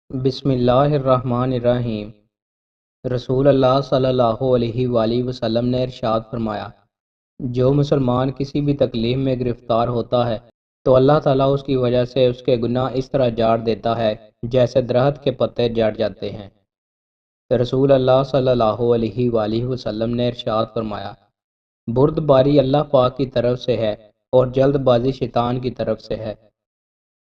بسم اللہ الرحمن الرحیم۔ رسول اللہ صلی اللہ علیہ وآلہ وسلم نے ارشاد فرمایا، جو مسلمان کسی بھی تکلیف میں گرفتار ہوتا ہے تو اللہ تعالیٰ اس کی وجہ سے اس کے گناہ اس طرح جاڑ دیتا ہے جیسے درخت کے پتے جڑ جاتے ہیں۔ رسول اللہ صلی اللہ علیہ وآلہ وسلم نے ارشاد فرمایا، برد باری اللہ پاک کی طرف سے ہے اور جلد بازی شیطان کی طرف سے ہے۔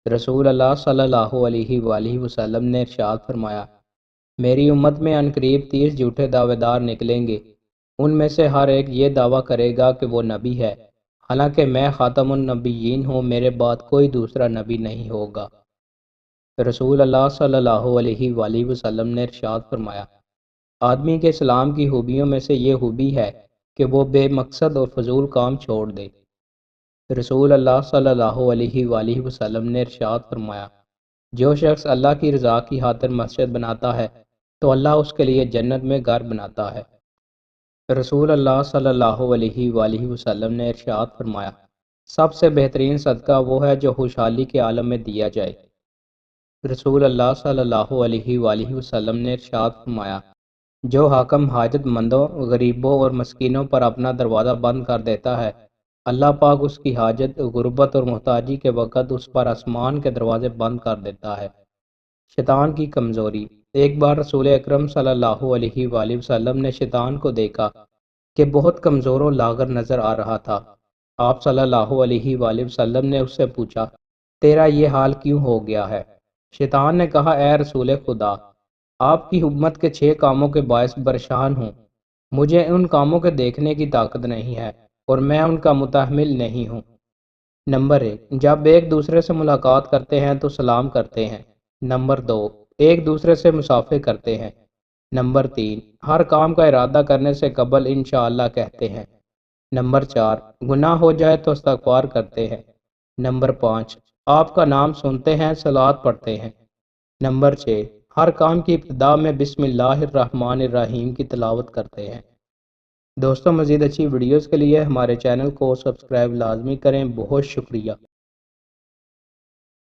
رسول اللہ صلی اللہ علیہ وآلہ وسلم نے ارشاد فرمایا، میری امت میں عنقریب 30 جھوٹے دعوے دار نکلیں گے، ان میں سے ہر ایک یہ دعویٰ کرے گا کہ وہ نبی ہے، حالانکہ میں خاتم النبیین ہوں، میرے بعد کوئی دوسرا نبی نہیں ہوگا۔ رسول اللہ صلی اللہ علیہ وآلہ وسلم نے ارشاد فرمایا، آدمی کے اسلام کی خوبیوں میں سے یہ خوبی ہے کہ وہ بے مقصد اور فضول کام چھوڑ دے۔ رسول اللہ صلی اللہ علیہ وآلہ وسلم نے ارشاد فرمایا، جو شخص اللہ کی رضا کی خاطر مسجد بناتا ہے تو اللہ اس کے لیے جنت میں گھر بناتا ہے۔ رسول اللہ صلی اللہ علیہ وآلہ وسلم نے ارشاد فرمایا، سب سے بہترین صدقہ وہ ہے جو خوشحالی کے عالم میں دیا جائے۔ رسول اللہ صلی اللہ علیہ وآلہ وسلم نے ارشاد فرمایا، جو حاکم حاجت مندوں، غریبوں اور مسکینوں پر اپنا دروازہ بند کر دیتا ہے، اللہ پاک اس کی حاجت، غربت اور محتاجی کے وقت اس پر آسمان کے دروازے بند کر دیتا ہے۔ شیطان کی کمزوری۔ ایک بار رسول اکرم صلی اللہ علیہ وآلہ وسلم نے شیطان کو دیکھا کہ بہت کمزور و لاغر نظر آ رہا تھا۔ آپ صلی اللہ علیہ وآلہ وسلم نے اس سے پوچھا، تیرا یہ حال کیوں ہو گیا ہے؟ شیطان نے کہا، اے رسول خدا، آپ کی امت کے 6 کاموں کے باعث پریشان ہوں، مجھے ان کاموں کے دیکھنے کی طاقت نہیں ہے اور میں ان کا متحمل نہیں ہوں۔ نمبر 1، جب ایک دوسرے سے ملاقات کرتے ہیں تو سلام کرتے ہیں۔ نمبر 2، ایک دوسرے سے مصافحہ کرتے ہیں۔ نمبر 3، ہر کام کا ارادہ کرنے سے قبل انشاءاللہ کہتے ہیں۔ نمبر 4، گناہ ہو جائے تو استغفار کرتے ہیں۔ نمبر 5، آپ کا نام سنتے ہیں، صلوات پڑھتے ہیں۔ نمبر 6، ہر کام کی ابتدا میں بسم اللہ الرحمن الرحیم کی تلاوت کرتے ہیں۔ دوستوں، مزید اچھی ویڈیوز کے لیے ہمارے چینل کو سبسکرائب لازمی کریں۔ بہت شکریہ۔